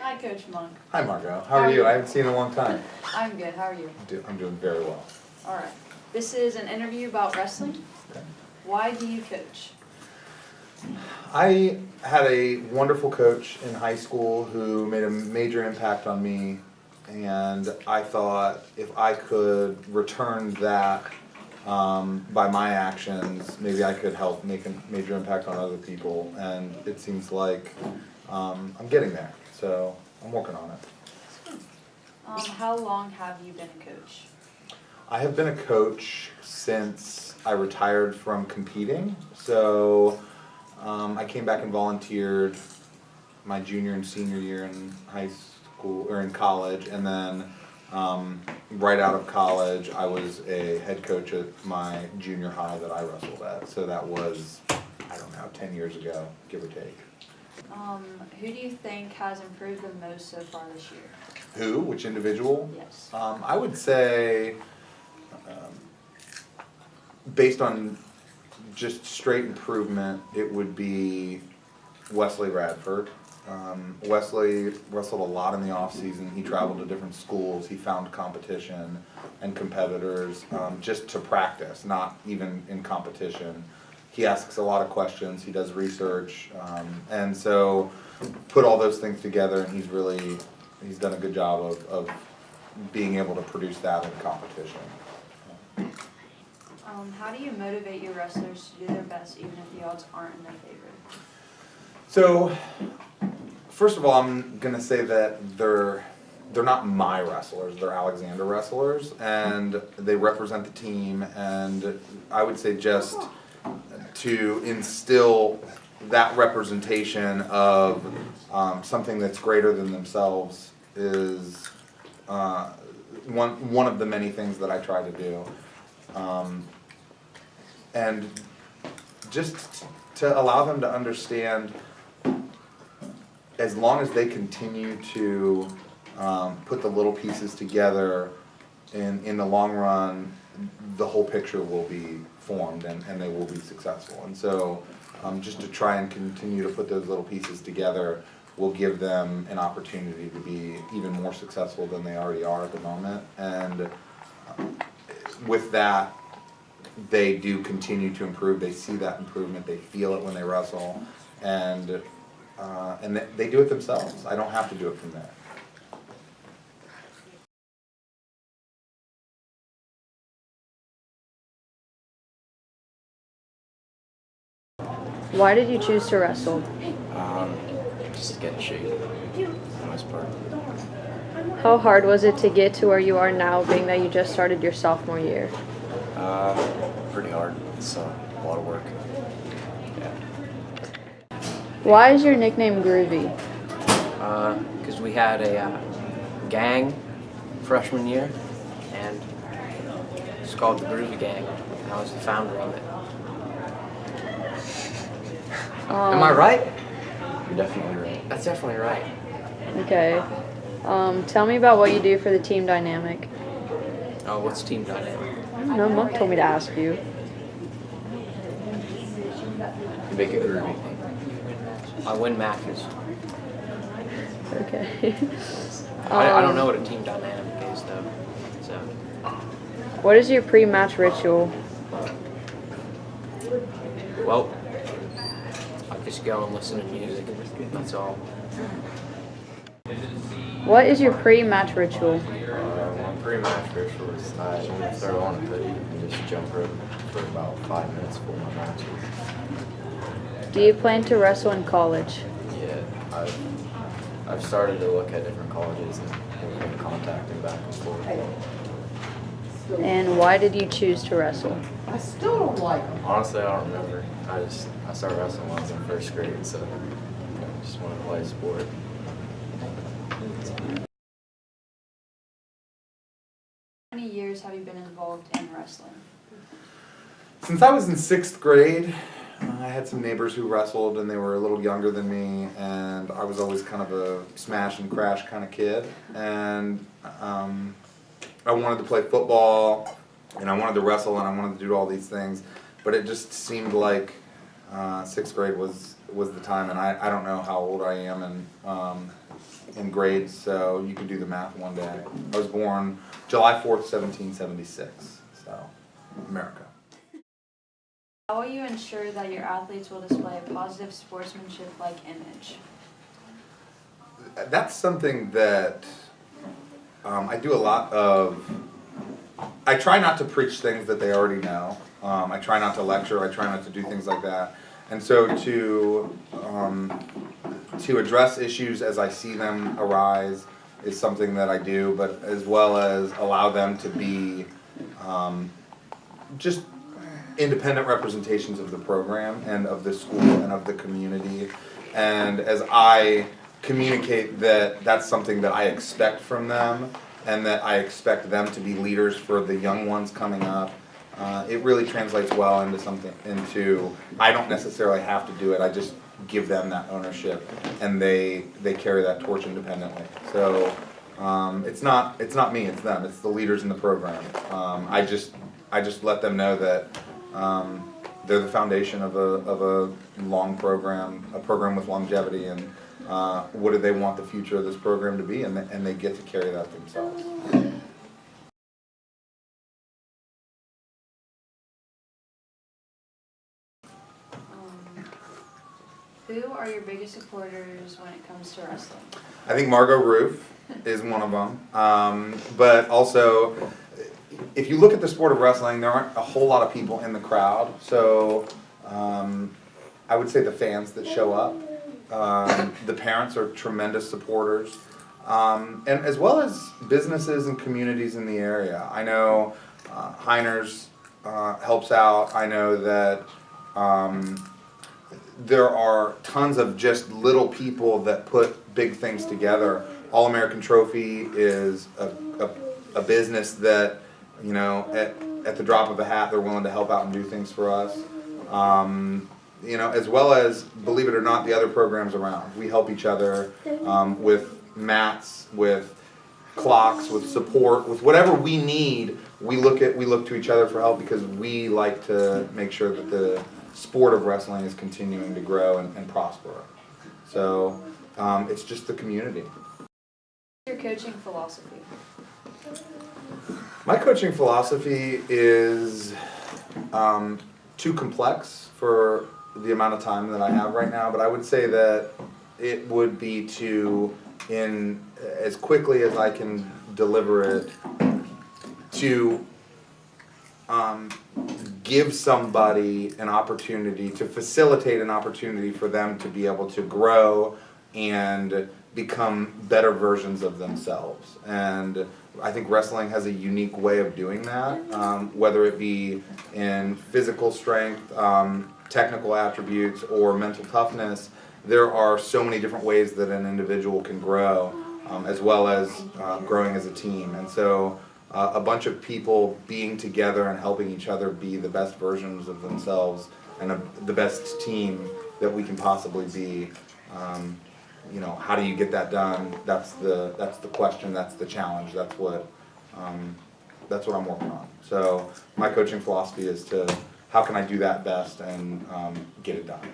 Hi, Coach Monk. Hi, Margo. How are you? I haven't seen you in a long time. I'm good. How are you? I'm doing very well. All right. This is an interview about wrestling. Okay. Why do you coach? I had a wonderful coach in high school who made a major impact on me, and I thought if I could return that by my actions, maybe I could help make a major impact on other people, and it seems like I'm getting there, so I'm working on it. How long have you been a coach? I have been a coach since I retired from competing, so I came back and volunteered my junior and senior year in high school, or in college, and then right out of college I was a head coach at my junior high that I wrestled at, so that was, I don't know, 10 years ago, give or take. Who do you think has improved the most so far this year? Who? Which individual? Yes. I would say, based on just straight improvement, it would be Wesley Radford. Wesley wrestled a lot in the off season. He traveled to different schools. He found competition and competitors just to practice, not even in competition. He asks a lot of questions. He does research, and so put all those things together, and he's done a good job of being able to produce that in competition. How do you motivate your wrestlers to do their best even if the odds aren't in their favor? So, first of all, I'm gonna say that they're not my wrestlers, they're Alexander wrestlers, and they represent the team, and I would say just to instill that representation of something that's greater than themselves is one of the many things that I try to do. And just to allow them to understand, as long as they continue to put the little pieces together, in the long run, the whole picture will be formed and they will be successful. And so just to try and continue to put those little pieces together will give them an opportunity to be even more successful than they already are at the moment. And with that, they do continue to improve. They see that improvement. They feel it when they wrestle, and they do it themselves. I don't have to do it from there. Why did you choose to wrestle? Just to get in shape, for the most part. How hard was it to get to where you are now, being that you just started your sophomore year? Pretty hard. It's a lot of work. Yeah. Why is your nickname Groovy? Because we had a gang freshman year, and it's called the Groovy Gang, and I was the founder of it. Am I right? You're definitely right. That's definitely right. Okay. Tell me about what you do for the team dynamic. Oh, what's team dynamic? No, Monk told me to ask you. Make it groovy. I win matches. Okay. I don't know what a team dynamic is, though. So, What is your pre-match ritual? well, I just go and listen to music. That's all. What is your pre-match ritual? My pre-match ritual is I only throw on a hoodie and just jump rope for about 5 minutes for my matches. Do you plan to wrestle in college? Yeah, I've started to look at different colleges and we've been contacting back and forth. And why did you choose to wrestle? I still don't like them. Honestly, I don't remember. I started wrestling when I was in first grade, so just wanted to play a sport. How many years have you been involved in wrestling? Since I was in 6th grade, I had some neighbors who wrestled, and they were a little younger than me, and I was always kind of a smash and crash kind of kid, and I wanted to play football, and I wanted to wrestle, and I wanted to do all these things, but it just seemed like 6th grade was was the time, and I don't know how old I am in grades, so you can do the math one day. I was born July 4th, 1776, so America. How will you ensure that your athletes will display a positive sportsmanship-like image? That's something that I do a lot of. I try not to preach things that they already know. I try not to lecture. I try not to do things like that. And so to address issues as I see them arise is something that I do, but as well as allow them to be just independent representations of the program and of the school and of the community. And as I communicate that that's something that I expect from them and that I expect them to be leaders for the young ones coming up, it really translates well into I don't necessarily have to do it, I just give them that ownership and they carry that torch independently. So it's not me, it's them, it's the leaders in the program. I just let them know that they're the foundation of a long program, a program with longevity, and what do they want the future of this program to be, and they get to carry that themselves. Who are your biggest supporters when it comes to wrestling? I think Margo Roof is one of them, but also if you look at the sport of wrestling, there aren't a whole lot of people in the crowd, so I would say the fans that show up. The parents are tremendous supporters, and as well as businesses and communities in the area. I know Heiner's helps out. I know that there are tons of just little people that put big things together. All American Trophy is a business that, you know, at the drop of a hat, they're willing to help out and do things for us. You know, as well as, believe it or not, the other programs around. We help each other with mats, with clocks, with support, with whatever we need. We look to each other for help because we like to make sure that the sport of wrestling is continuing to grow and prosper. So it's just the community. What's your coaching philosophy? My coaching philosophy is too complex for the amount of time that I have right now, but I would say that it would be to, in as quickly as I can deliver it, to give somebody an opportunity, to facilitate an opportunity for them to be able to grow and become better versions of themselves. And I think wrestling has a unique way of doing that, whether it be in physical strength, technical attributes, or mental toughness. There are so many different ways that an individual can grow, as well as growing as a team. And so a bunch of people being together and helping each other be the best versions of themselves and the best team that we can possibly be. You know, how do you get that done? That's the question. That's the challenge. That's what I'm working on. So my coaching philosophy is to how can I do that best and get it done.